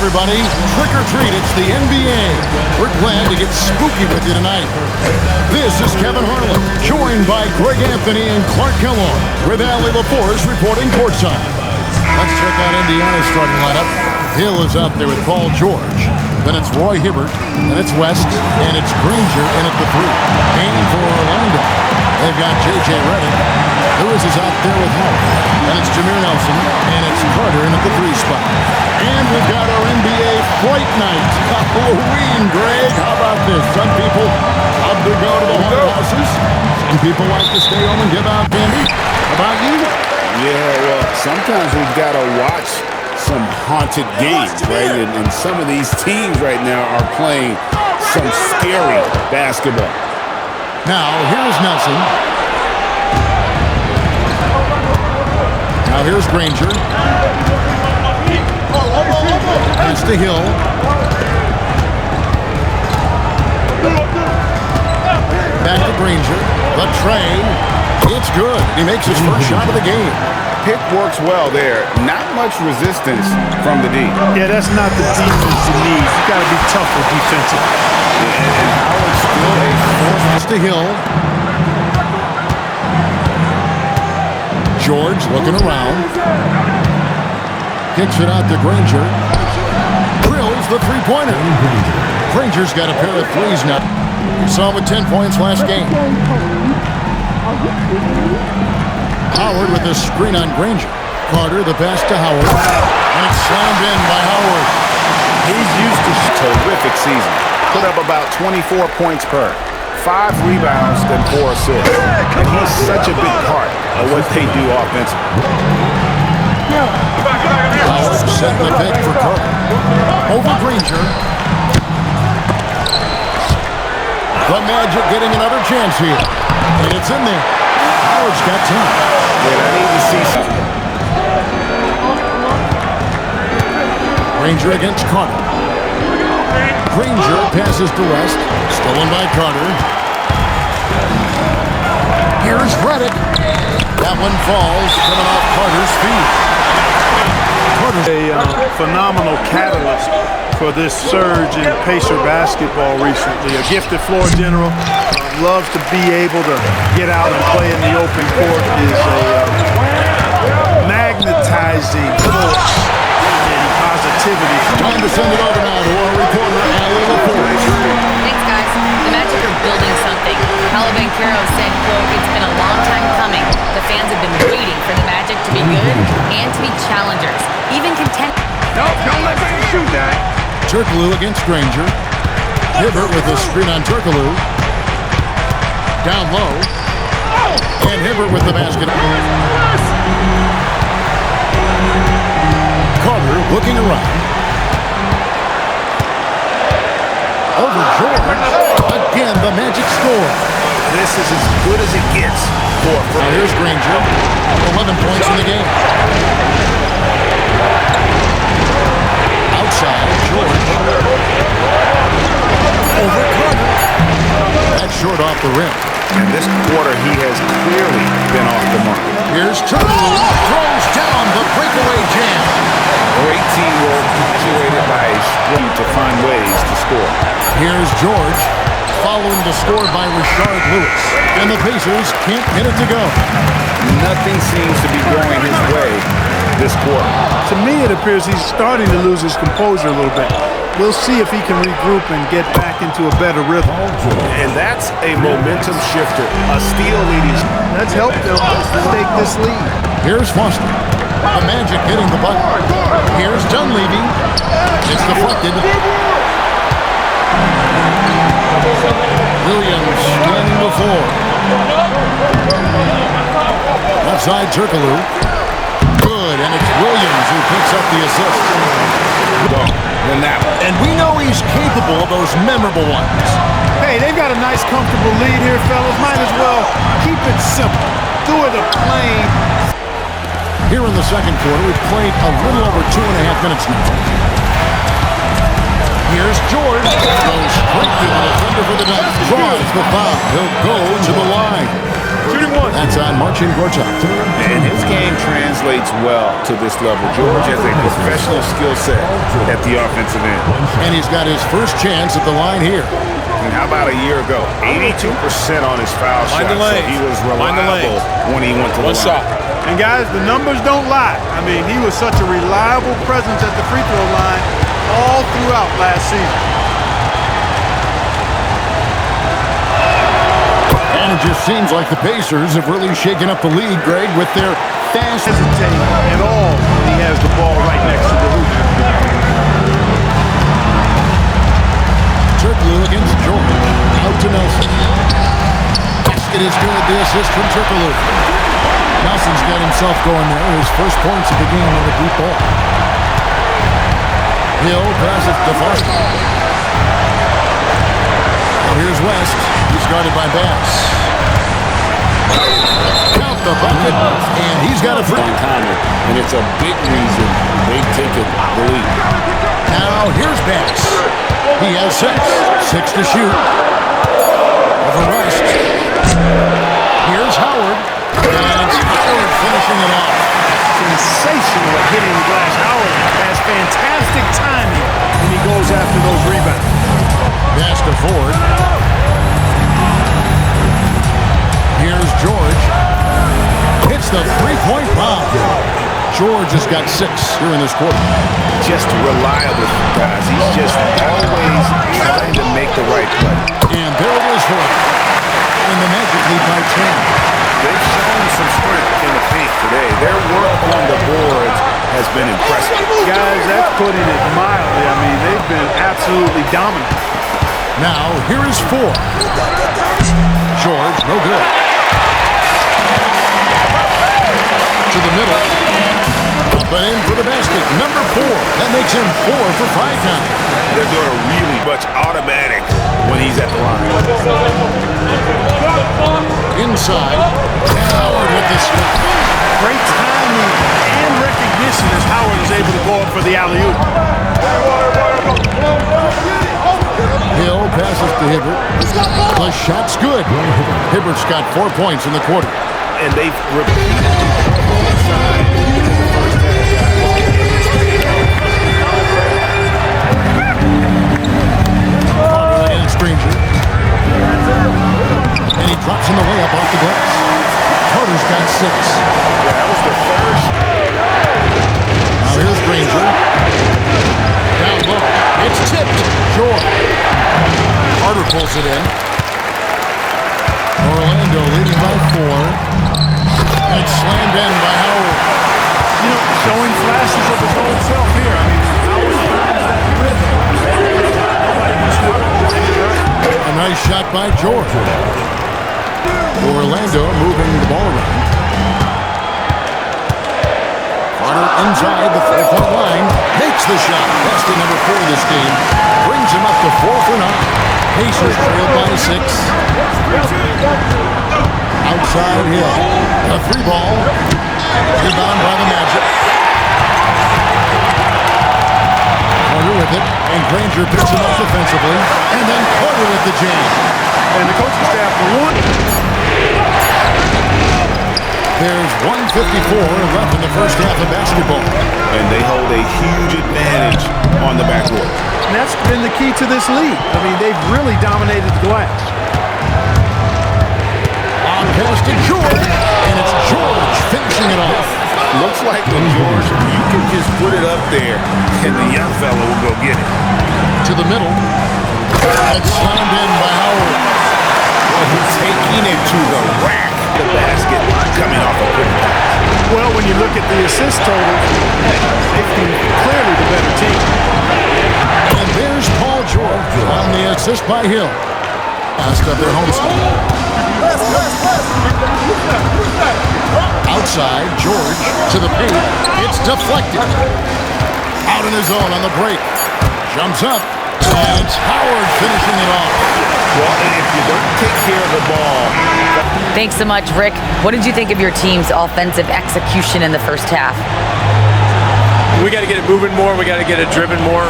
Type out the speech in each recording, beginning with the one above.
everybody. Trick or treat, it's the NBA. We're glad to get spooky with you tonight. This is Kevin Harlan, joined by Greg Anthony and Clark Kellogg, with Allie LaForce reporting courtside. Let's check out Indiana's starting lineup. Hill is out there with Paul George. Then it's Roy Hibbert, and it's West, and it's Granger in at the 3. Aiming for Orlando. They've got J.J. Redick. Lewis is out there with Howard. And it's Jameer Nelson, and it's Carter in at the 3 spot. And we've got our NBA Fright Night. Halloween, Greg. How about this? Some people love to go to the haunted houses. Some people like to stay home and give out candy. How about you? Yeah, well, sometimes we've got to watch some haunted games, right? And some of these teams right now are playing some scary basketball. Now, here's Nelson. Now, here's Granger. Pass to Hill. Back to Granger. The tray. It's good. He makes his first shot of the game. Pick works well there. Not much resistance from the D. Yeah, that's not the defense you need. You got to be tougher defensively. And Howard's still a force to Hill. George looking around. Kicks it out to Granger. Drills the three-pointer. Granger's got a pair of threes now. You saw him with 10 points last game. Howard with the screen on Granger. Carter, the pass to Howard. And it's slammed in by Howard. He's used to terrific season. Put up about 24 points per. 5 rebounds and 4 assists. And he's such a big part of what they do offensively. Howard setting the pick for Carter. Over Granger. The Magic getting another chance here. And it's in there. Howard's got 10. Yeah, I need to see something. Granger against Carter. Granger passes to West. Stolen by Carter. Here's Redick. That one falls, coming off Carter's feet. Carter's a phenomenal catalyst for this surge in Pacer basketball recently. A gifted floor general. Loves to be able to get out and play in the open court. Is a magnetizing force in positivity. Time to send it over now to our reporter, Allie LaForce. Thanks, guys. The Magic are building something. Paolo Banchero said, quote, "It's been a long time coming. The fans have been waiting for the Magic to be good and to be challengers, even contenders." Nope, don't let him shoot that. Turkoglu against Granger. Hibbert with a screen on Turkoglu. Down low. And Hibbert with the basket. Carter looking around. Over George. Again, the Magic score. This is as good as it gets. Now here's Granger. 11 points in the game. Outside, George. Over Carter. That's short off the rim. And this quarter, he has clearly been off the mark. Here's Turkoglu. Throws down the breakaway jam. Great teamwork, punctuated by a string to find ways to score. Here's George. Following the score by Rashard Lewis. And the Pacers can't get it to go. Nothing seems to be going his way this quarter. To me, it appears he's starting to lose his composure a little bit. We'll see if he can regroup and get back into a better rhythm. And that's a momentum shifter. A steal leading. Let's help them take this lead. Here's Foster. The Magic hitting the bucket. Here's Dunleavy. It's deflected. Williams scanning the floor. Left side, Turkoglu. Good, and it's Williams who picks up the assist. Than that one. And we know he's capable of those memorable ones. Hey, they've got a nice, comfortable lead here, fellas. Might as well keep it simple. Do it a plain. Here in the second quarter, we've played a little over 2.5 minutes now. Here's George. Goes straight to the defender for the dunk. Draws the foul. He'll go to the line. Shooting one. That's on Marcin Gorchak. And his game translates well to this level. George has a professional skill set at the offensive end. And he's got his first chance at the line here. And how about a year ago? 82% on his foul shot. So he was reliable when he went to the line. Shot. And guys, the numbers don't lie. I mean, he was such a reliable presence at the free throw line all throughout last season. And it just seems like the Pacers have really shaken up the league, Greg, with their fast Hesitate at all. He has the ball right next to the hoop. Turkoglu against George. Out to Nelson. Basket is good. The assist from Turkoglu. Nelson's got himself going there. His first points of the game on the deep ball. Hill passes to Foster. Well, here's West. He's guarded by Bass. Count the bucket, and he's got a free. And it's a big reason they've taken the lead. Now here's Bass. He has 6. 6 to shoot. Over West. Here's Howard. And it's Howard finishing it off. Sensational at hitting the glass. Howard has fantastic timing when he goes after those rebounds. Pass to Ford. Here's George. Hits the three-point bomb. George has got 6 here in this quarter. Just reliable, guys. He's just always trying to make the right play. And there it is for him. And the Magic lead by 10. They've shown some strength in the paint today. Their work on the boards has been impressive. Guys, that's putting it mildly. I mean, they've been absolutely dominant. Now, here is 4. George, no good. To the middle. Up and in for the basket. Number 4. That makes him 4 for 5 now. They're doing a really much automatic when he's at the line. Inside. Howard with the strike. Great timing and recognition as Howard is able to go up for the alley-oop. Hill passes to Hibbert. The shot's good. Hibbert's got 4 points in the quarter. And they've repeatedly inside in the first Carter against Granger. And he drops in the layup off the glass. Carter's got 6. Yeah, that was the first. Now here's Granger. Down low. It's tipped. George. Carter pulls it in. Orlando leading by 4. And it's slammed in by Howard. You know, showing flashes of his own self here. I mean, Howard finds that rhythm. A nice shot by George. Orlando moving the ball around. Carter inside the 3-point line. Makes the shot. That's the number 4 this game. Brings him up to 4 for 9. Pacers trail by 6. Outside Hill. A 3 ball. Rebound by the Magic. Carter with it. And Granger picks him up defensively. And then Carter with the jam. And the coaching staff won. There's 1:54 left in the first half of basketball. And they hold a huge advantage on the backcourt. And that's been the key to this league. I mean, they've really dominated the glass. On pass to George. And it's George finishing it off. Looks like with George, you can just put it up there, and the young fella will go get it. To the middle. It's slammed in by Howard. Well, he's taking it to the rack. The basket coming off a quick pass. Well, when you look at the assist totals, they've been clearly the better team. And there's Paul George on the assist by Hill. Passed up their home side. Outside, George to the paint. It's deflected. Out in his zone on the break. Jumps up. And it's Howard finishing it off. Well, and if you don't take care of the ball. Thanks so much, Rick. What did you think of your team's offensive execution in the first half? We got to get it moving more. We got to get it driven more.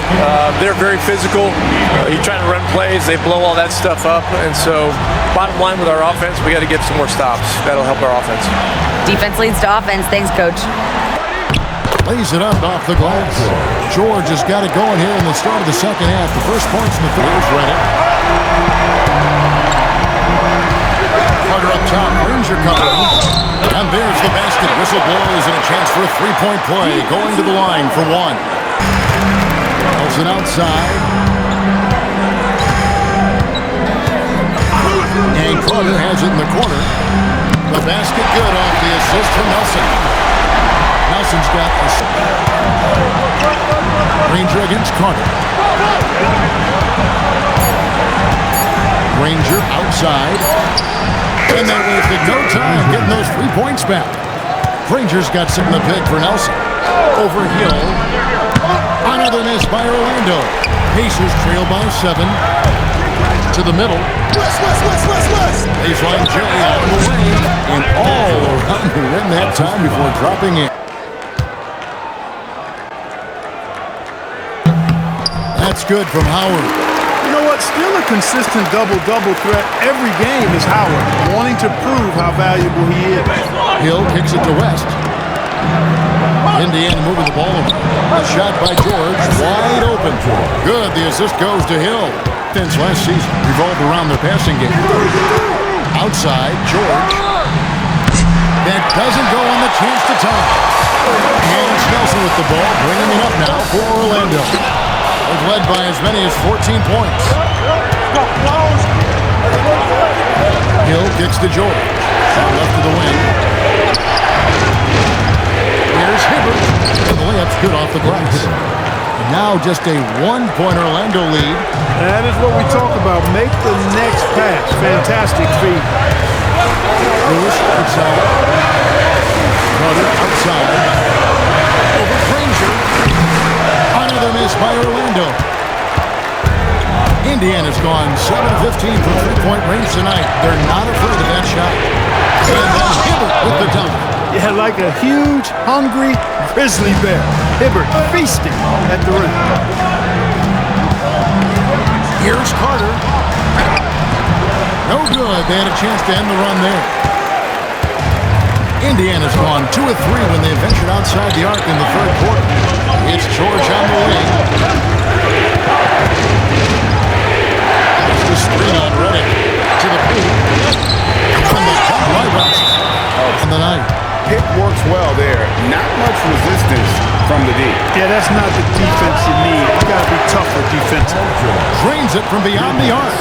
They're very physical. You're trying to run plays. They blow all that stuff up. And so bottom line with our offense, we got to get some more stops. That'll help our offense. Defense leads to offense. Thanks, Coach. Lays it up off the glass. George has got it going here in the start of the second half. The first points in the third is ready. Carter up top. Ranger covering. And there's the basket. Whistle blows and a chance for a three-point play. Going to the line for one. Nelson outside. And Carter has it in the corner. The basket good off the assist from Nelson. Nelson's got this. Ranger against Carter. Ranger outside. And they wasted no time getting those 3 points back. Ranger's got something to pick for Nelson. Over Hill. Another miss by Orlando. Pacers trail by 7. To the middle. Baseline J out of the way. And all around the rim that time before dropping in. That's good from Howard. You know what? Still a consistent double-double threat every game is Howard, wanting to prove how valuable he is. Hill kicks it to West. Indiana moving the ball. A shot by George, wide open. Good, the assist goes to Hill. Since last season revolved around their passing game. Outside, George. That doesn't go on the chance to tie. And it's Nelson with the ball, bringing it up now for Orlando. They've led by as many as 14 points. Hill kicks to George. Left to the wing. Here's Hibbert. And the layup's good off the glass. And now just a one-point Orlando lead. That is what we talk about. Make the next pass. Fantastic feed. Lewis outside. Carter outside. Over Granger. Another miss by Orlando. Indiana's gone 7-15 from three-point range tonight. They're not afraid of that shot. And then Hibbert with the dunk. Yeah, like a huge, hungry grizzly bear. Hibbert feasting at the rim. Here's Carter. No good. They had a chance to end the run there. Indiana's gone 2 of 3 when they ventured outside the arc in the third quarter. It's George on the wing. It's the screen on Reddick to the paint. From the top right west on the night. Pick works well there. Not much resistance from the D. Yeah, that's not the defense you need. You got to be tougher defensively. Drains it from beyond the arc.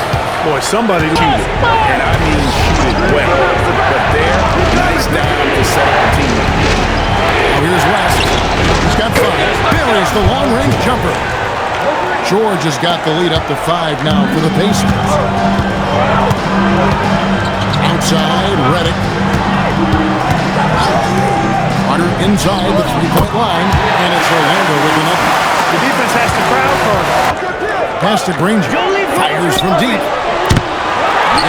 Boy, somebody shoot it. And I mean shoot it well. But there, nice down to set up the team. Now here's West. He's got 5. Buries the long-range jumper. George has got the lead up to 5 now for the Pacers. Outside, Reddick. Carter inside the three-point line, and it's Orlando with the number. The defense has to crowd Carter. Pass to Granger. Fires from deep.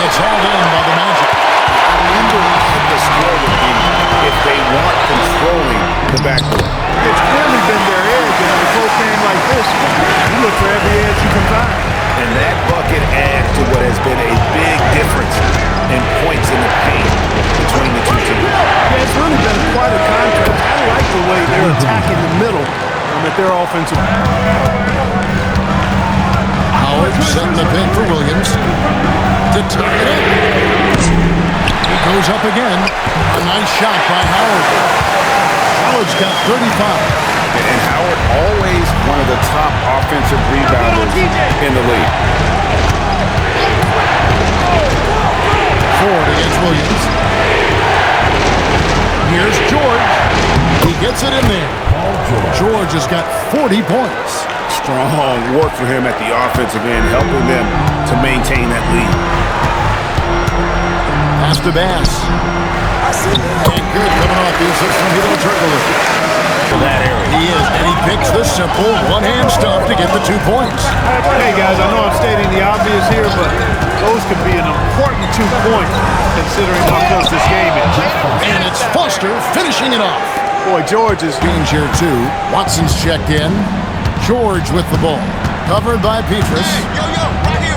It's hauled in by the Magic. I wonder what the score would be if they weren't controlling the backcourt. It's clearly been their edge, and in a close game like this, you look for every edge you can find. And that bucket adds to what has been a big difference in points in the paint between the two teams. Yeah, it's really been quite a contrast. I like the way they're attacking the middle at their offensive. Howard setting the pin for Williams to tie it up. He goes up again. A nice shot by Howard. Howard's got 35. And Howard always one of the top offensive rebounders in the league. Ford against Williams. Here's George. He gets it in there. George has got 40 points. Strong work for him at the offensive end, helping them to maintain that lead. Pass to Bass. And good coming off the assist from Hito Turkoglu. That area. He is, and he picks the simple one-hand stuff to get the 2 points. Hey, guys, I know I'm stating the obvious here, but those could be an important 2 points considering how close this game is. And it's Foster finishing it off. Boy, George is... Change here, too. Watson's checked in. George with the ball. Covered by Petrus.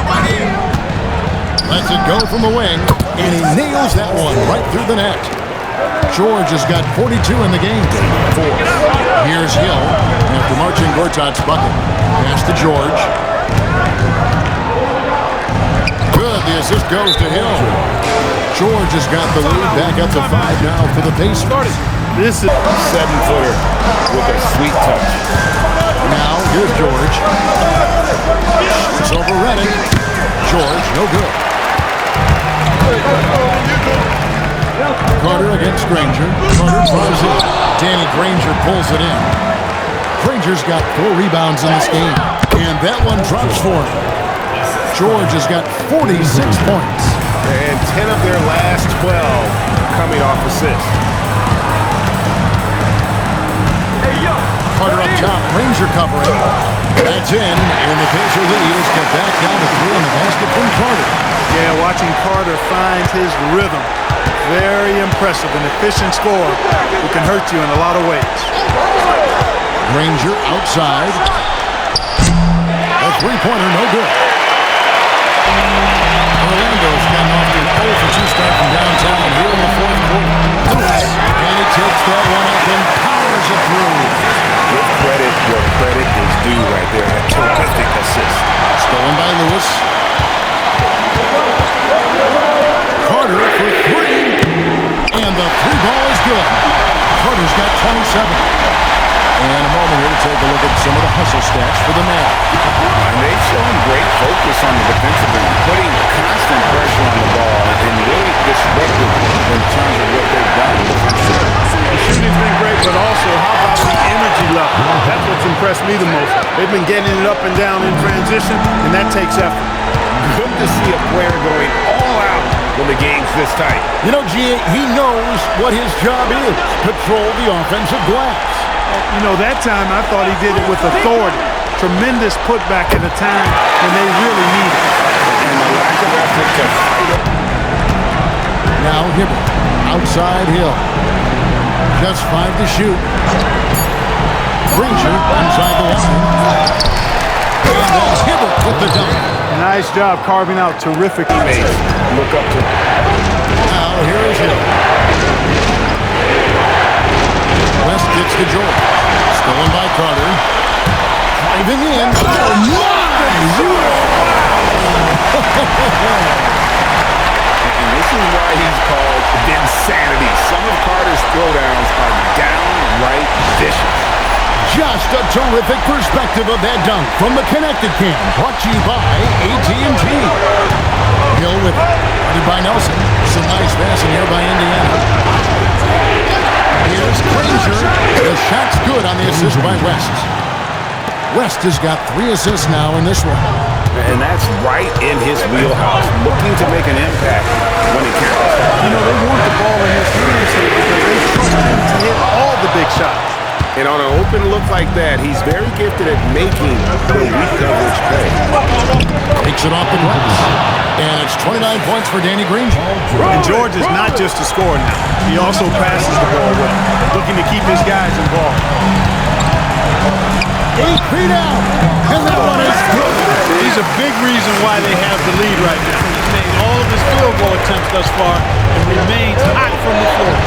Right here. Lets it go from the wing, and he nails that one right through the net. George has got 42 in the game. Here's Hill after marching Gortat's bucket. Pass to George. Good, the assist goes to Hill. George has got the lead back up to 5 now for the Pacers. This is 7-footer with a sweet touch. Now, here's George. It's over Reddick. George, no good. Carter against Granger. Carter drives it. Danny Granger pulls it in. Granger's got 4 rebounds in this game. And that one drops for him. George has got 46 points. And 10 of their last 12 coming off assists. Carter up top. Granger covering. That's in. And the Pacer lead is cut back down to 3 on the basket from Carter. Yeah, watching Carter find his rhythm. Very impressive. An efficient scorer who can hurt you in a lot of ways. Granger outside. A three-pointer, no good. Orlando's gotten off to an 0-for-2 start from downtown here in the fourth quarter. And he takes that one up and powers it through. Give credit where credit is due right there. A terrific assist. Stolen by Lewis. Carter for 3. And the 3-ball is good. Carter's got 27. And a moment here to take a look at some of the hustle stats for the man. And they've shown great focus on the defensive end, putting constant pressure on the ball and really disruptive in terms of what they've done. The shooting's been great, but also how about the energy level? That's what's impressed me the most. They've been getting it up and down in transition, and that takes effort. Good to see a player going all out when the game's this tight. You know, G.A., he knows what his job is. Patrol the offensive glass. You know, that time I thought he did it with authority. Tremendous putback at a time when they really need it. And the lack of effort to fight it. Now Hibbert, outside Hill. Just 5 to shoot. Granger inside the line. And then Hibbert with the dunk. Nice job carving out terrific Teammates look up to. Now here is Hill. West gets to George. Stolen by Carter. Driving in. And this is why he's called insanity. Some of Carter's throwdowns are downright vicious. Just a terrific perspective of that dunk from the Connected Cam. Brought to you by AT&T. Hill with it. Guarded by Nelson. Some nice passing here by Indiana. Here's Granger. The shot's good on the assist by West. West has got 3 assists now in this one. And that's right in his wheelhouse, looking to make an impact when it counts. You know, they want the ball in his hands here because they trust him to hit all the big shots. And on an open look like that, he's very gifted at making the weak coverage pay. Takes it off the glass. And it's 29 points for Danny Granger. And George is not just a scorer now. He also passes the ball well, looking to keep his guys involved. 8 feet out. And that one is good. He's a big reason why they have the lead right now. He's made all of his field goal attempts thus far and remains hot from the floor.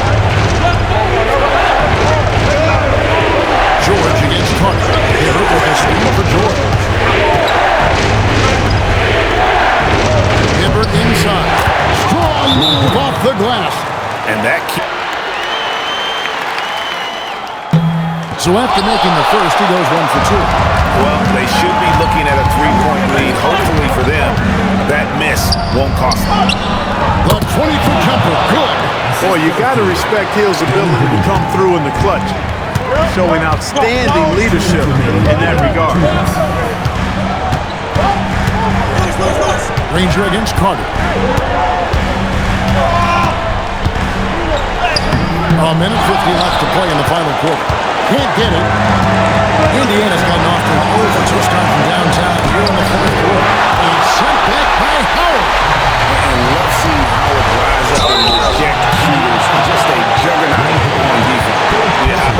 George against Carter. Hibbert with a steal for George. Hibbert inside. Strong move off the glass. And that So after making the first, he goes 1 for 2. well, they should be looking at a 3-point lead, hopefully for them. That miss won't cost them. The 20-foot jumper, good. Boy, you got to respect Hill's ability to come through in the clutch, showing outstanding leadership in that regard. Granger against Carter. A minute 50 left to play in the final quarter. Can't get it. Indiana's gotten off to an 0-for-2 start from downtown here in the fourth quarter. And it's sent back by Howard. And let's see how it rise up and reject shooters. Just a juggernaut on defense. Yeah,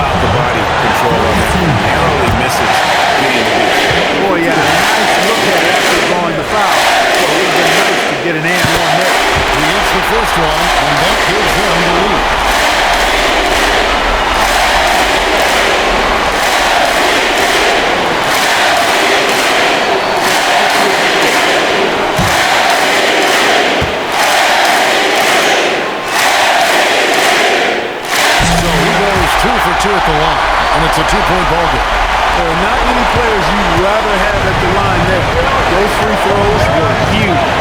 3-point ballgame. There are not many players you'd rather have at the line there. Those free throws were huge.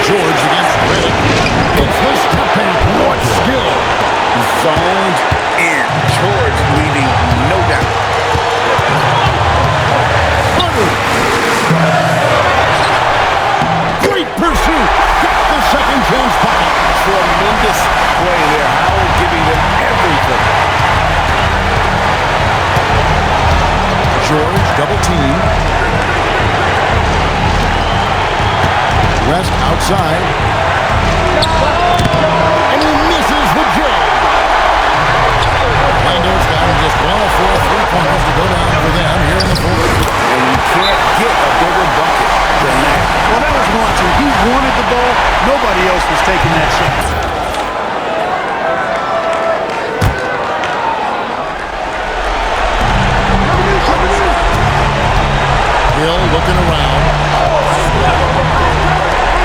George against Reddick. It's the step back. What skill. Zoned in. George leaving no doubt. Great pursuit. Got the second chance bucket. Tremendous play there. Howard giving them everything. George double team. West outside. And he misses the J. Orlando's down just one of 4 3-pointers to go down for them here in the fourth. And you can't get a bigger bucket than that. Well, that was launching. He wanted the ball. Nobody else was taking that shot. Hill looking around.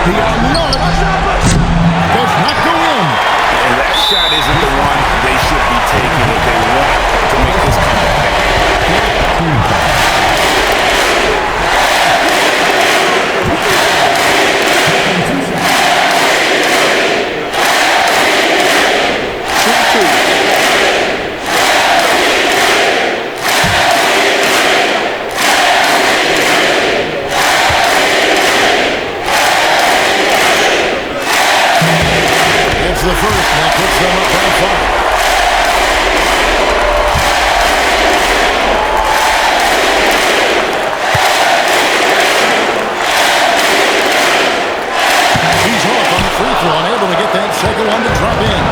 The mark does not go in. And that shot isn't the one they should be taking if they want to make this comeback. The first, that puts them up by 5. He's off on the free throw, unable to get that second one to drop in.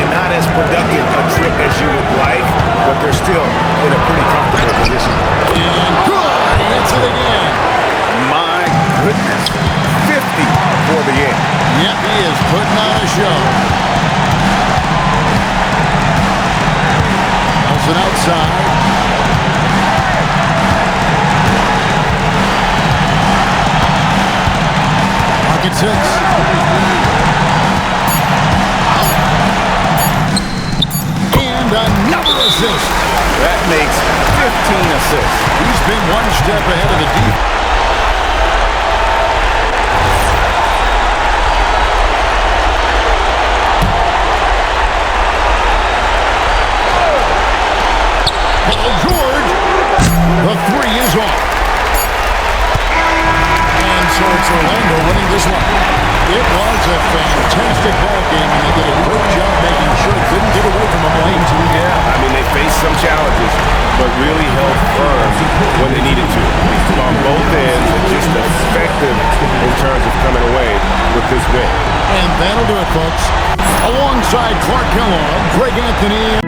And not as productive a trip as you would like, but they're still in a pretty comfortable position. And good! He hits it again. My goodness. 50 for the end. Yep, he is putting on a show. Nelson outside. Pocket 6. And another assist. That makes 15 assists. He's been one step ahead of the defense. George, the three is off. And so it's Orlando winning this one. It was a fantastic ball game, and they did a great job making sure it didn't get away from them late. Yeah, I mean, they faced some challenges, but really held firm when they needed to. On both ends, and just effective in terms of coming away with this win. And that'll do it, folks. Alongside Clark Kellogg, Greg Anthony,